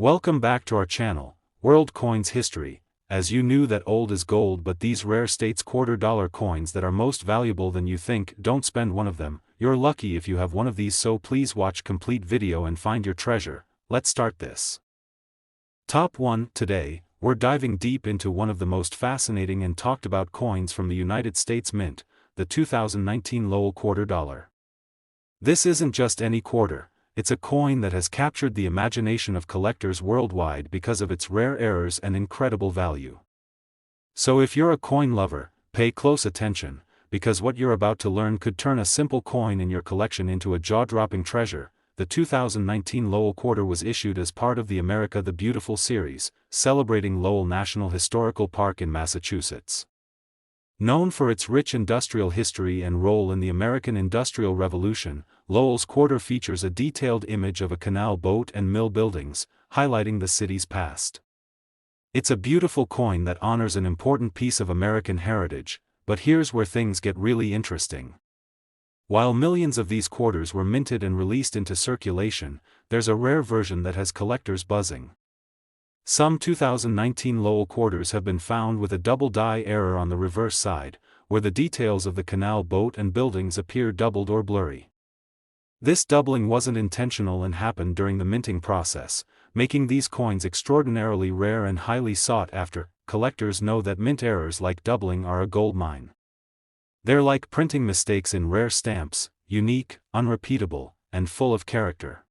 Welcome back to our channel, World Coins History. As you knew that old is gold, but these rare states $quarter coins that are most valuable than you think, don't spend one of them. You're lucky if you have one of these, so please watch complete video and find your treasure. Let's start this. Top 1. Today, we're diving deep into one of the most fascinating and talked about coins from the United States Mint, the 2019 Lowell quarter dollar. This isn't just any quarter. It's a coin that has captured the imagination of collectors worldwide because of its rare errors and incredible value. So if you're a coin lover, pay close attention, because what you're about to learn could turn a simple coin in your collection into a jaw-dropping treasure. The 2019 Lowell quarter was issued as part of the America the Beautiful series, celebrating Lowell National Historical Park in Massachusetts. Known for its rich industrial history and role in the American Industrial Revolution, Lowell's quarter features a detailed image of a canal boat and mill buildings, highlighting the city's past. It's a beautiful coin that honors an important piece of American heritage, but here's where things get really interesting. While millions of these quarters were minted and released into circulation, there's a rare version that has collectors buzzing. Some 2019 Lowell quarters have been found with a double die error on the reverse side, where the details of the canal boat and buildings appear doubled or blurry. This doubling wasn't intentional and happened during the minting process, making these coins extraordinarily rare and highly sought after. Collectors know that mint errors like doubling are a goldmine. They're like printing mistakes in rare stamps, unique, unrepeatable, and full of character.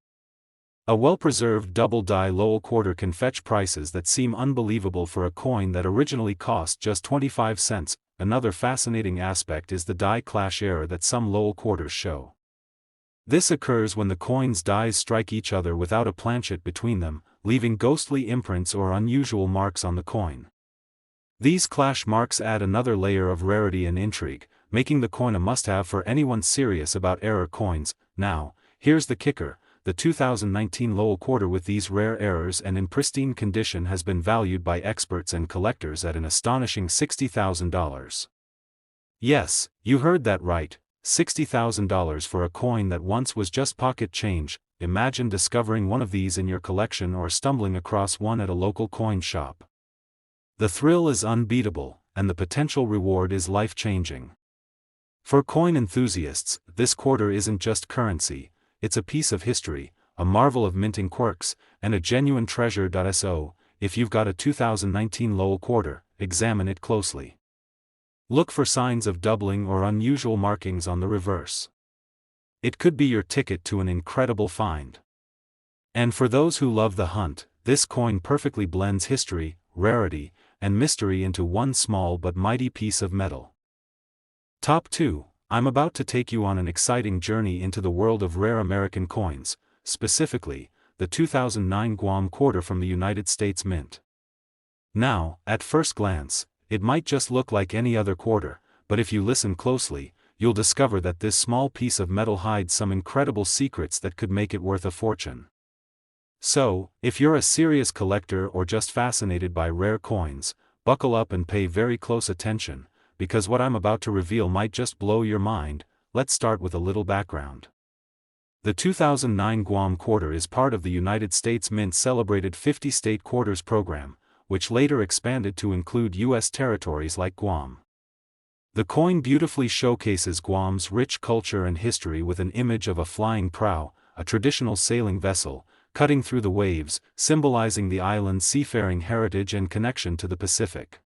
A well-preserved double-die Lowell quarter can fetch prices that seem unbelievable for a coin that originally cost just 25 cents. Another fascinating aspect is the die clash error that some Lowell quarters show. This occurs when the coin's dies strike each other without a planchet between them, leaving ghostly imprints or unusual marks on the coin. These clash marks add another layer of rarity and intrigue, making the coin a must-have for anyone serious about error coins. Now, here's the kicker. The 2019 Lowell quarter with these rare errors and in pristine condition has been valued by experts and collectors at an astonishing $60,000. Yes, you heard that right, $60,000 for a coin that once was just pocket change. Imagine discovering one of these in your collection or stumbling across one at a local coin shop. The thrill is unbeatable, and the potential reward is life-changing. For coin enthusiasts, this quarter isn't just currency. It's a piece of history, a marvel of minting quirks, and a genuine treasure. So, if you've got a 2019 Lowell quarter, examine it closely. Look for signs of doubling or unusual markings on the reverse. It could be your ticket to an incredible find. And for those who love the hunt, this coin perfectly blends history, rarity, and mystery into one small but mighty piece of metal. Top 2. I'm about to take you on an exciting journey into the world of rare American coins, specifically, the 2009 Guam quarter from the United States Mint. Now, at first glance, it might just look like any other quarter, but if you listen closely, you'll discover that this small piece of metal hides some incredible secrets that could make it worth a fortune. So, if you're a serious collector or just fascinated by rare coins, buckle up and pay very close attention, because what I'm about to reveal might just blow your mind. Let's start with a little background. The 2009 Guam quarter is part of the United States Mint's celebrated 50-state quarters program, which later expanded to include U.S. territories like Guam. The coin beautifully showcases Guam's rich culture and history with an image of a flying prow, a traditional sailing vessel, cutting through the waves, symbolizing the island's seafaring heritage and connection to the Pacific.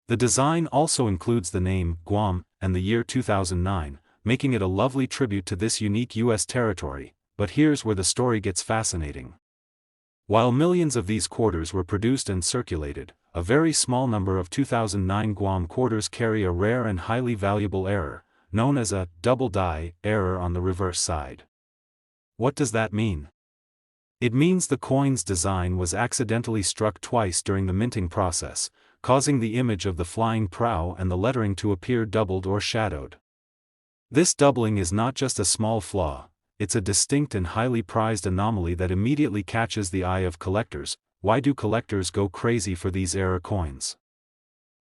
The design also includes the name, Guam, and the year 2009, making it a lovely tribute to this unique U.S. territory. But here's where the story gets fascinating. While millions of these quarters were produced and circulated, a very small number of 2009 Guam quarters carry a rare and highly valuable error, known as a double die error on the reverse side. What does that mean? It means the coin's design was accidentally struck twice during the minting process, causing the image of the flying prow and the lettering to appear doubled or shadowed. This doubling is not just a small flaw, it's a distinct and highly prized anomaly that immediately catches the eye of collectors. Why do collectors go crazy for these error coins?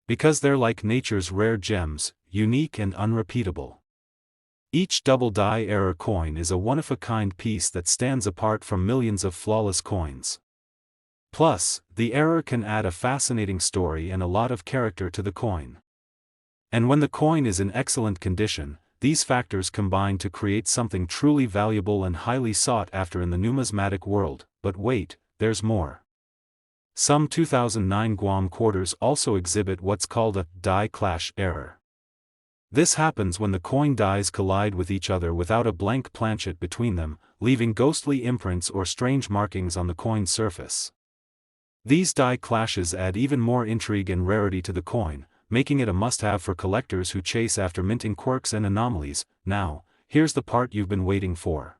Because they're like nature's rare gems, unique and unrepeatable. Each double die error coin is a one-of-a-kind piece that stands apart from millions of flawless coins. Plus, the error can add a fascinating story and a lot of character to the coin. And when the coin is in excellent condition, these factors combine to create something truly valuable and highly sought after in the numismatic world. But wait, there's more. Some 2009 Guam quarters also exhibit what's called a die clash error. This happens when the coin dies collide with each other without a blank planchet between them, leaving ghostly imprints or strange markings on the coin's surface. These die clashes add even more intrigue and rarity to the coin, making it a must-have for collectors who chase after minting quirks and anomalies. Now, here's the part you've been waiting for.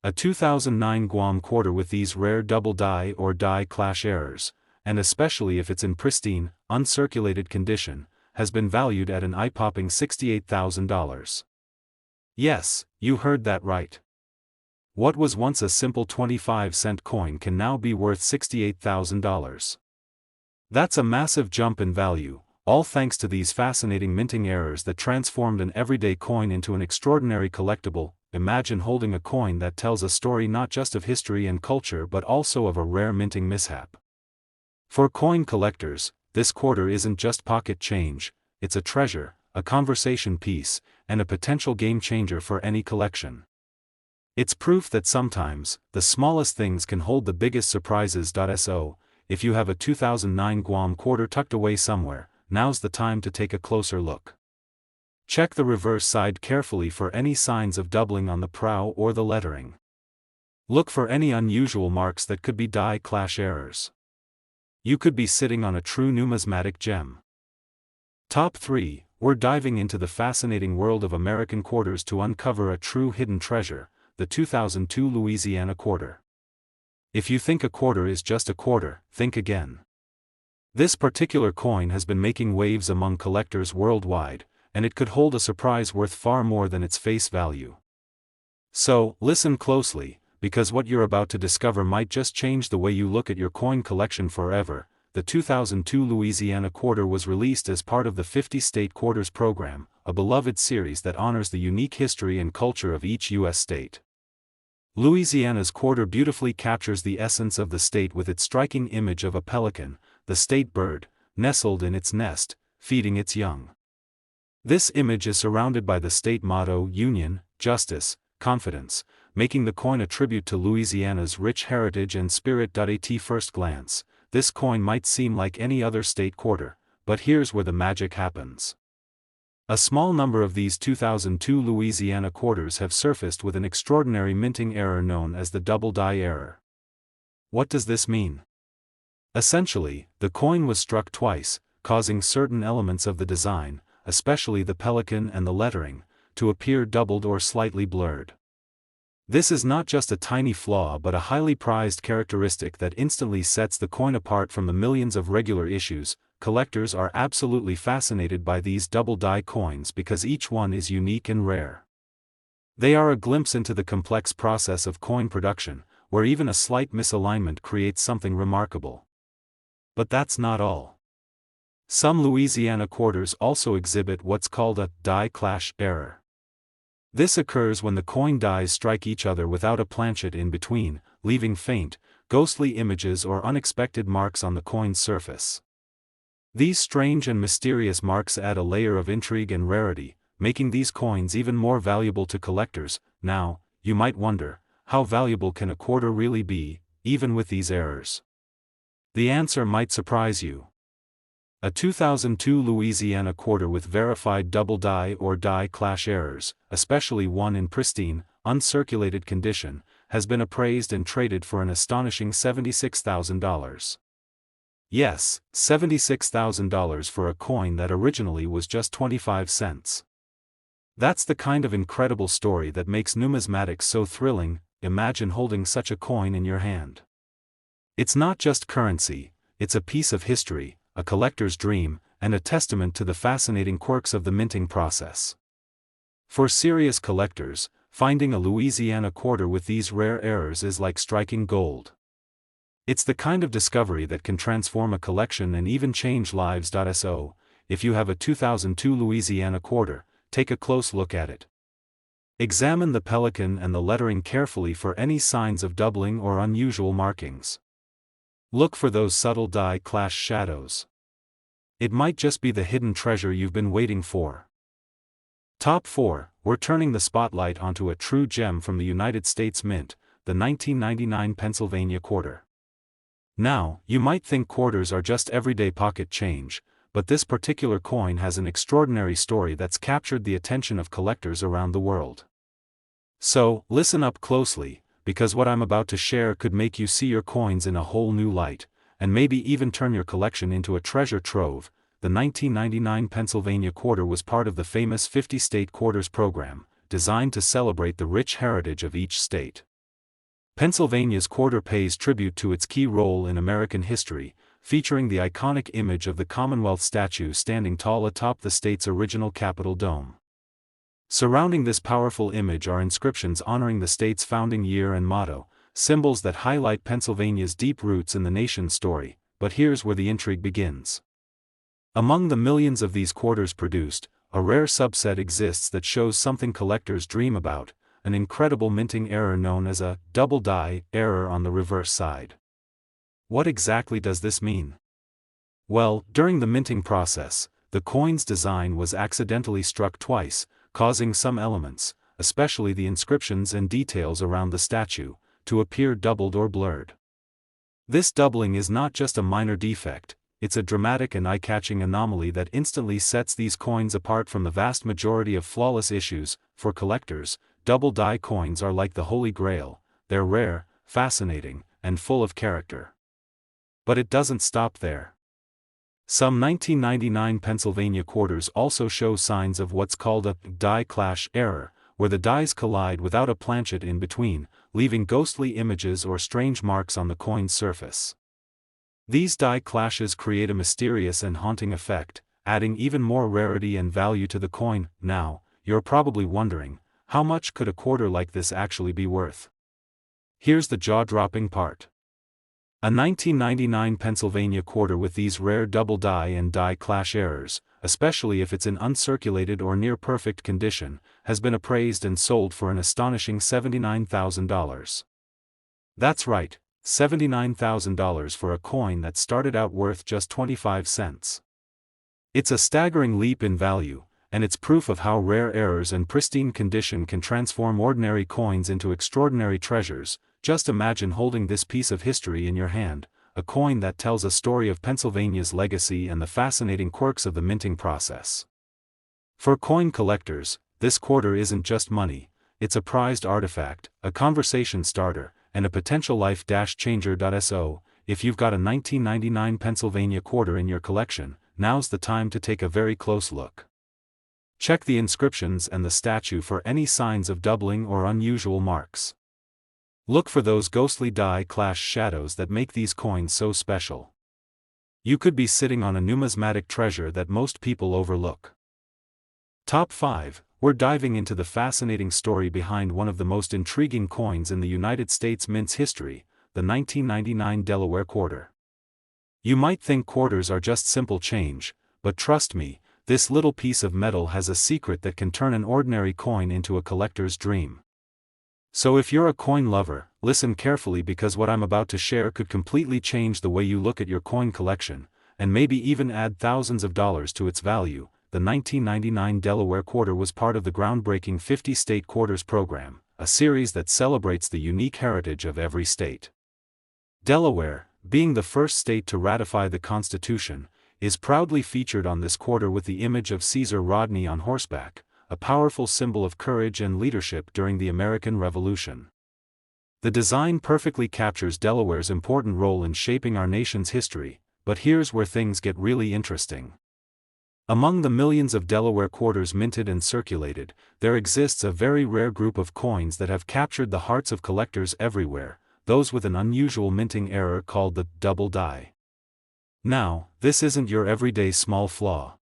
A 2009 Guam quarter with these rare double die or die clash errors, and especially if it's in pristine, uncirculated condition, has been valued at an eye-popping $68,000. Yes, you heard that right. What was once a simple 25-cent coin can now be worth $68,000. That's a massive jump in value, all thanks to these fascinating minting errors that transformed an everyday coin into an extraordinary collectible. Imagine holding a coin that tells a story not just of history and culture but also of a rare minting mishap. For coin collectors, this quarter isn't just pocket change, it's a treasure, a conversation piece, and a potential game changer for any collection. It's proof that sometimes, the smallest things can hold the biggest surprises. So, if you have a 2009 Guam quarter tucked away somewhere, now's the time to take a closer look. Check the reverse side carefully for any signs of doubling on the prow or the lettering. Look for any unusual marks that could be die clash errors. You could be sitting on a true numismatic gem. Top 3, we're diving into the fascinating world of American quarters to uncover a true hidden treasure, the 2002 Louisiana quarter. If you think a quarter is just a quarter, think again. This particular coin has been making waves among collectors worldwide, and it could hold a surprise worth far more than its face value. So, listen closely, because what you're about to discover might just change the way you look at your coin collection forever. The 2002 Louisiana quarter was released as part of the 50-state quarters program, a beloved series that honors the unique history and culture of each U.S. state. Louisiana's quarter beautifully captures the essence of the state with its striking image of a pelican, the state bird, nestled in its nest, feeding its young. This image is surrounded by the state motto Union, Justice, Confidence, making the coin a tribute to Louisiana's rich heritage and spirit. At first glance, this coin might seem like any other state quarter, but here's where the magic happens. A small number of these 2002 Louisiana quarters have surfaced with an extraordinary minting error known as the double die error. What does this mean? Essentially, the coin was struck twice, causing certain elements of the design, especially the pelican and the lettering, to appear doubled or slightly blurred. This is not just a tiny flaw but a highly prized characteristic that instantly sets the coin apart from the millions of regular issues. Collectors are absolutely fascinated by these double die coins because each one is unique and rare. They are a glimpse into the complex process of coin production, where even a slight misalignment creates something remarkable. But that's not all. Some Louisiana quarters also exhibit what's called a die clash error. This occurs when the coin dies strike each other without a planchet in between, leaving faint, ghostly images or unexpected marks on the coin's surface. These strange and mysterious marks add a layer of intrigue and rarity, making these coins even more valuable to collectors. Now, you might wonder, how valuable can a quarter really be, even with these errors? The answer might surprise you. A 2002 Louisiana quarter with verified double die or die clash errors, especially one in pristine, uncirculated condition, has been appraised and traded for an astonishing $76,000. Yes, $76,000 for a coin that originally was just 25 cents. That's the kind of incredible story that makes numismatics so thrilling. Imagine holding such a coin in your hand. It's not just currency, it's a piece of history, a collector's dream, and a testament to the fascinating quirks of the minting process. For serious collectors, finding a Louisiana quarter with these rare errors is like striking gold. It's the kind of discovery that can transform a collection and even change lives. So, if you have a 2002 Louisiana quarter, take a close look at it. Examine the pelican and the lettering carefully for any signs of doubling or unusual markings. Look for those subtle die clash shadows. It might just be the hidden treasure you've been waiting for. Top 4. We're turning the spotlight onto a true gem from the United States Mint, the 1999 Pennsylvania quarter. Now, you might think quarters are just everyday pocket change, but this particular coin has an extraordinary story that's captured the attention of collectors around the world. So, listen up closely, because what I'm about to share could make you see your coins in a whole new light, and maybe even turn your collection into a treasure trove. The 1999 Pennsylvania quarter was part of the famous 50-state quarters program, designed to celebrate the rich heritage of each state. Pennsylvania's quarter pays tribute to its key role in American history, featuring the iconic image of the Commonwealth statue standing tall atop the state's original Capitol dome. Surrounding this powerful image are inscriptions honoring the state's founding year and motto, symbols that highlight Pennsylvania's deep roots in the nation's story. But here's where the intrigue begins. Among the millions of these quarters produced, a rare subset exists that shows something collectors dream about: an incredible minting error known as a double die error on the reverse side. What exactly does this mean? Well, during the minting process, the coin's design was accidentally struck twice, causing some elements, especially the inscriptions and details around the statue, to appear doubled or blurred. This doubling is not just a minor defect, it's a dramatic and eye-catching anomaly that instantly sets these coins apart from the vast majority of flawless issues. For collectors, double die coins are like the Holy Grail. They're rare, fascinating, and full of character. But it doesn't stop there. Some 1999 Pennsylvania quarters also show signs of what's called a die clash error, where the dies collide without a planchet in between, leaving ghostly images or strange marks on the coin's surface. These die clashes create a mysterious and haunting effect, adding even more rarity and value to the coin. Now, you're probably wondering, how much could a quarter like this actually be worth? Here's the jaw-dropping part. A 1999 Pennsylvania quarter with these rare double die and die clash errors, especially if it's in uncirculated or near-perfect condition, has been appraised and sold for an astonishing $79,000. That's right, $79,000 for a coin that started out worth just 25 cents. It's a staggering leap in value, and it's proof of how rare errors and pristine condition can transform ordinary coins into extraordinary treasures. Just imagine holding this piece of history in your hand, a coin that tells a story of Pennsylvania's legacy and the fascinating quirks of the minting process. For coin collectors, this quarter isn't just money, it's a prized artifact, a conversation starter, and a potential life-changer. So, if you've got a 1999 Pennsylvania quarter in your collection, now's the time to take a very close look. Check the inscriptions and the statue for any signs of doubling or unusual marks. Look for those ghostly die clash shadows that make these coins so special. You could be sitting on a numismatic treasure that most people overlook. Top 5. We're diving into the fascinating story behind one of the most intriguing coins in the United States Mint's history, the 1999 Delaware quarter. You might think quarters are just simple change, but trust me, this little piece of metal has a secret that can turn an ordinary coin into a collector's dream. So if you're a coin lover, listen carefully, because what I'm about to share could completely change the way you look at your coin collection, and maybe even add thousands of dollars to its value. The 1999 Delaware quarter was part of the groundbreaking 50-state quarters program, a series that celebrates the unique heritage of every state. Delaware, being the first state to ratify the Constitution, is proudly featured on this quarter with the image of Caesar Rodney on horseback, a powerful symbol of courage and leadership during the American Revolution. The design perfectly captures Delaware's important role in shaping our nation's history, but here's where things get really interesting. Among the millions of Delaware quarters minted and circulated, there exists a very rare group of coins that have captured the hearts of collectors everywhere, those with an unusual minting error called the double die. Now, this isn't your everyday small flaw.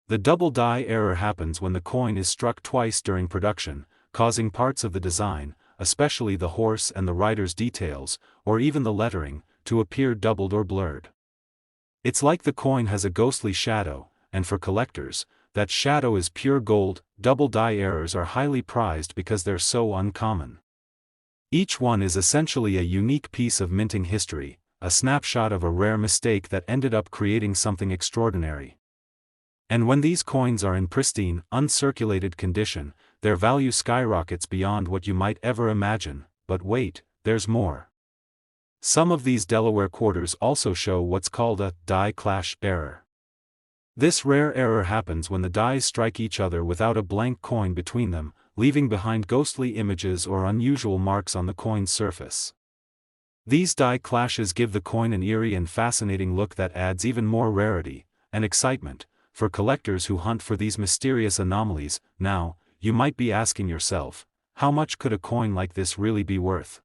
The double die error happens when the coin is struck twice during production, causing parts of the design, especially the horse and the rider's details, or even the lettering, to appear doubled or blurred. It's like the coin has a ghostly shadow, and for collectors, that shadow is pure gold. Double die errors are highly prized because they're so uncommon. Each one is essentially a unique piece of minting history, a snapshot of a rare mistake that ended up creating something extraordinary. And when these coins are in pristine, uncirculated condition, their value skyrockets beyond what you might ever imagine. But wait, there's more. Some of these Delaware quarters also show what's called a die clash error. This rare error happens when the dies strike each other without a blank coin between them, leaving behind ghostly images or unusual marks on the coin's surface. These die clashes give the coin an eerie and fascinating look that adds even more rarity and excitement for collectors who hunt for these mysterious anomalies. Now, you might be asking yourself, how much could a coin like this really be worth?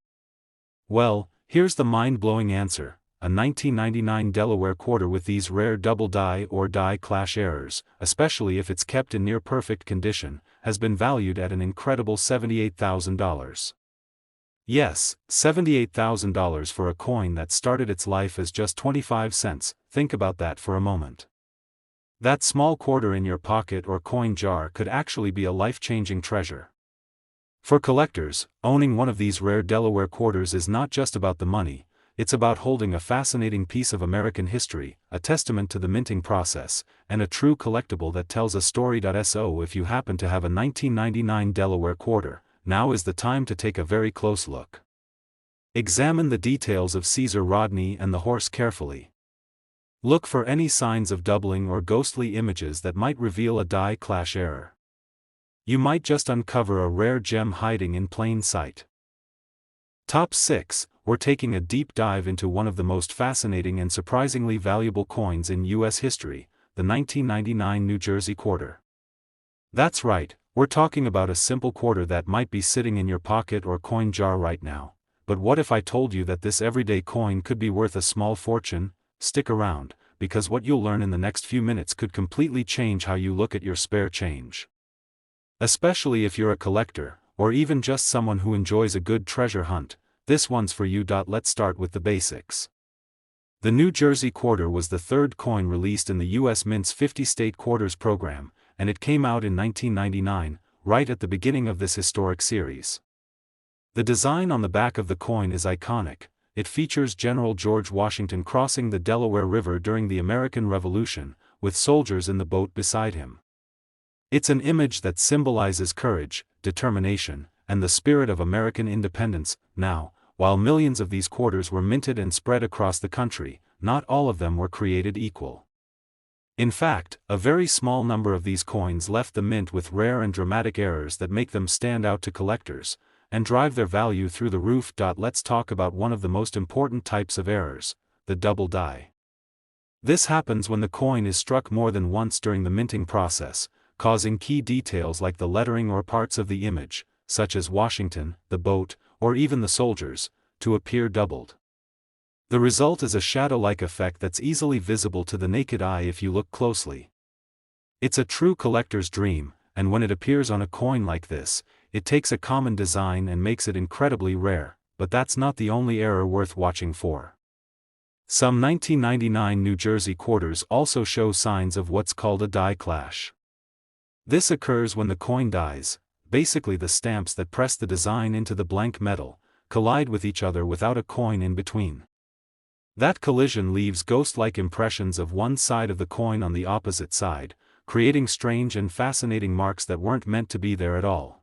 Well, here's the mind-blowing answer. A 1999 Delaware quarter with these rare double die or die clash errors, especially if it's kept in near-perfect condition, has been valued at an incredible $78,000. Yes, $78,000 for a coin that started its life as just 25 cents, think about that for a moment. That small quarter in your pocket or coin jar could actually be a life-changing treasure. For collectors, owning one of these rare Delaware quarters is not just about the money, it's about holding a fascinating piece of American history, a testament to the minting process, and a true collectible that tells a story. So if you happen to have a 1999 Delaware quarter, now is the time to take a very close look. Examine the details of Caesar Rodney and the horse carefully. Look for any signs of doubling or ghostly images that might reveal a die clash error. You might just uncover a rare gem hiding in plain sight. Top 6, we're taking a deep dive into one of the most fascinating and surprisingly valuable coins in U.S. history, the 1999 New Jersey quarter. That's right, we're talking about a simple quarter that might be sitting in your pocket or coin jar right now. But what if I told you that this everyday coin could be worth a small fortune? Stick around, because what you'll learn in the next few minutes could completely change how you look at your spare change. Especially if you're a collector, or even just someone who enjoys a good treasure hunt, this one's for you. Let's start with the basics. The New Jersey quarter was the third coin released in the U.S. Mint's 50-state quarters program, and it came out in 1999, right at the beginning of this historic series. The design on the back of the coin is iconic. It features General George Washington crossing the Delaware River during the American Revolution, with soldiers in the boat beside him. It's an image that symbolizes courage, determination, and the spirit of American independence. Now, while millions of these quarters were minted and spread across the country, not all of them were created equal. In fact, a very small number of these coins left the mint with rare and dramatic errors that make them stand out to collectors, and drive their value through the roof. Let's talk about one of the most important types of errors, the double die. This happens when the coin is struck more than once during the minting process, causing key details like the lettering or parts of the image, such as Washington, the boat, or even the soldiers, to appear doubled. The result is a shadow-like effect that's easily visible to the naked eye if you look closely. It's a true collector's dream, and when it appears on a coin like this, it takes a common design and makes it incredibly rare. But that's not the only error worth watching for. Some 1999 New Jersey quarters also show signs of what's called a die clash. This occurs when the coin dies, basically the stamps that press the design into the blank metal, collide with each other without a coin in between. That collision leaves ghost-like impressions of one side of the coin on the opposite side, creating strange and fascinating marks that weren't meant to be there at all.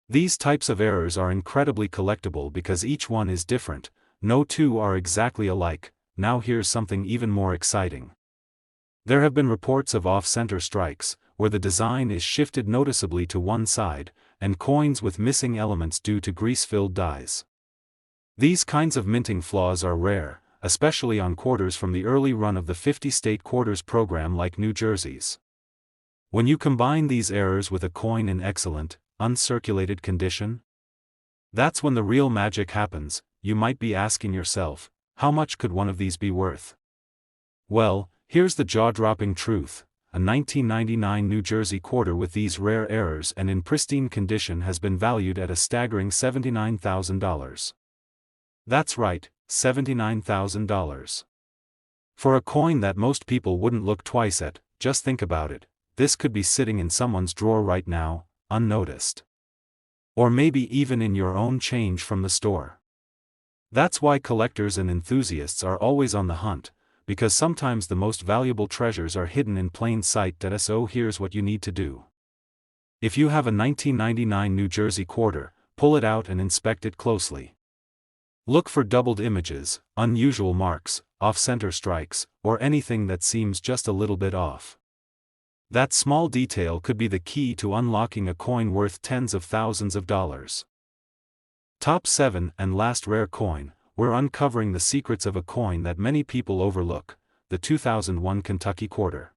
These types of errors are incredibly collectible because each one is different. No two are exactly alike. Now here's something even more exciting. There have been reports of off-center strikes, where the design is shifted noticeably to one side, and coins with missing elements due to grease-filled dies. These kinds of minting flaws are rare, especially on quarters from the early run of the 50-state quarters program like New Jersey's. When you combine these errors with a coin in excellent, uncirculated condition, that's when the real magic happens. You might be asking yourself, how much could one of these be worth? Well, here's the jaw-dropping truth. A 1999 New Jersey quarter with these rare errors and in pristine condition has been valued at a staggering $79,000. That's right, $79,000. For a coin that most people wouldn't look twice at, just think about it. This could be sitting in someone's drawer right now, unnoticed. Or maybe even in your own change from the store. That's why collectors and enthusiasts are always on the hunt, because sometimes the most valuable treasures are hidden in plain sight. So here's what you need to do. If you have a 1999 New Jersey quarter, pull it out and inspect it closely. Look for doubled images, unusual marks, off-center strikes, or anything that seems just a little bit off. That small detail could be the key to unlocking a coin worth tens of thousands of dollars. Top 7 and last rare coin. We're uncovering the secrets of a coin that many people overlook, the 2001 Kentucky quarter.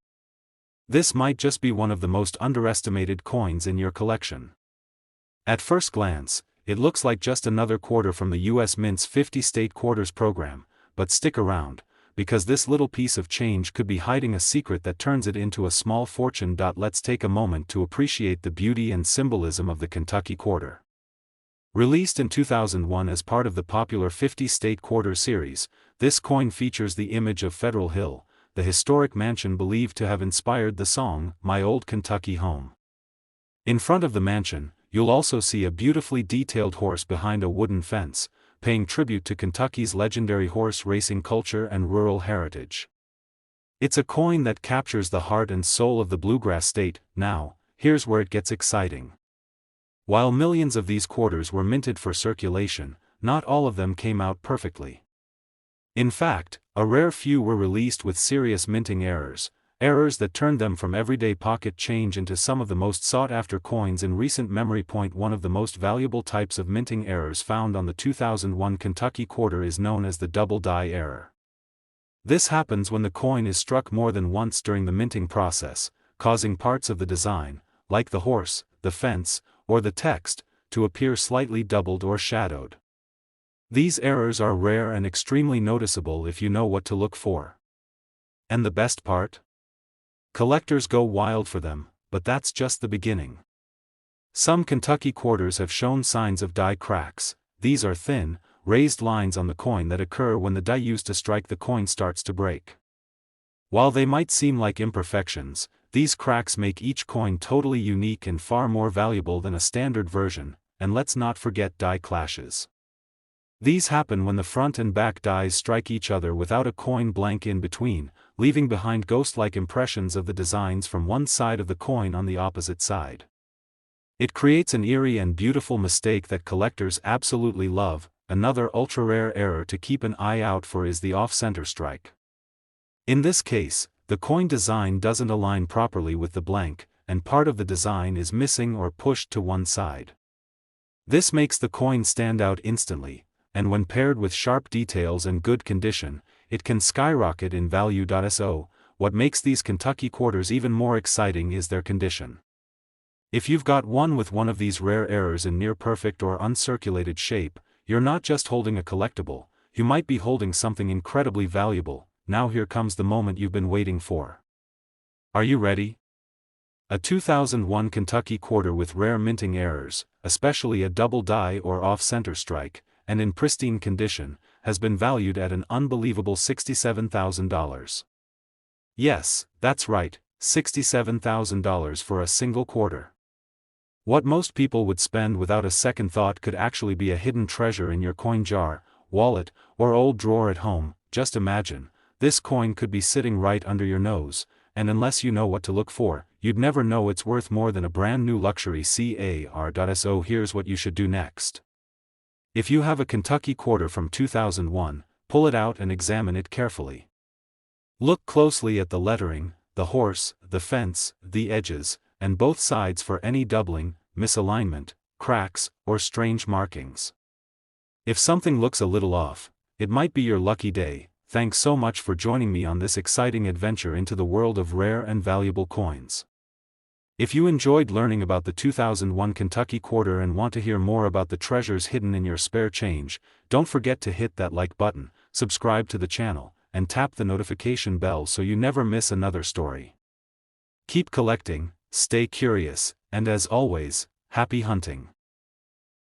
This might just be one of the most underestimated coins in your collection. At first glance, it looks like just another quarter from the U.S. Mint's 50 state quarters program, but stick around, because this little piece of change could be hiding a secret that turns it into a small fortune. Let's take a moment to appreciate the beauty and symbolism of the Kentucky quarter. Released in 2001 as part of the popular 50 state quarter series, this coin features the image of Federal Hill, the historic mansion believed to have inspired the song, My Old Kentucky Home. In front of the mansion, you'll also see a beautifully detailed horse behind a wooden fence, paying tribute to Kentucky's legendary horse racing culture and rural heritage. It's a coin that captures the heart and soul of the bluegrass state. Now, here's where it gets exciting. While millions of these quarters were minted for circulation, not all of them came out perfectly. In fact, a rare few were released with serious minting errors that turned them from everyday pocket change into some of the most sought-after coins in recent memory. One of the most valuable types of minting errors found on the 2001 Kentucky quarter is known as the double die error. This happens when the coin is struck more than once during the minting process, causing parts of the design, like the horse, the fence, or the text, to appear slightly doubled or shadowed. These errors are rare and extremely noticeable if you know what to look for. And the best part? Collectors go wild for them, but that's just the beginning. Some Kentucky quarters have shown signs of die cracks. These are thin, raised lines on the coin that occur when the die used to strike the coin starts to break. While they might seem like imperfections, these cracks make each coin totally unique and far more valuable than a standard version. And let's not forget die clashes. These happen when the front and back dies strike each other without a coin blank in between, leaving behind ghost-like impressions of the designs from one side of the coin on the opposite side. It creates an eerie and beautiful mistake that collectors absolutely love. Another ultra-rare error to keep an eye out for is the off-center strike. In this case, the coin design doesn't align properly with the blank, and part of the design is missing or pushed to one side. This makes the coin stand out instantly, and when paired with sharp details and good condition, it can skyrocket in value. So, what makes these Kentucky quarters even more exciting is their condition. If you've got one with one of these rare errors in near-perfect or uncirculated shape, you're not just holding a collectible, you might be holding something incredibly valuable. Now here comes the moment you've been waiting for. Are you ready? A 2001 Kentucky quarter with rare minting errors, especially a double die or off-center strike, and in pristine condition, has been valued at an unbelievable $67,000. Yes, that's right, $67,000 for a single quarter. What most people would spend without a second thought could actually be a hidden treasure in your coin jar, wallet, or old drawer at home. Just imagine, this coin could be sitting right under your nose, and unless you know what to look for, you'd never know it's worth more than a brand new luxury car. So here's what you should do next. If you have a Kentucky quarter from 2001, pull it out and examine it carefully. Look closely at the lettering, the horse, the fence, the edges, and both sides for any doubling, misalignment, cracks, or strange markings. If something looks a little off, it might be your lucky day. Thanks so much for joining me on this exciting adventure into the world of rare and valuable coins. If you enjoyed learning about the 2001 Kentucky quarter and want to hear more about the treasures hidden in your spare change, don't forget to hit that like button, subscribe to the channel, and tap the notification bell so you never miss another story. Keep collecting, stay curious, and as always, happy hunting.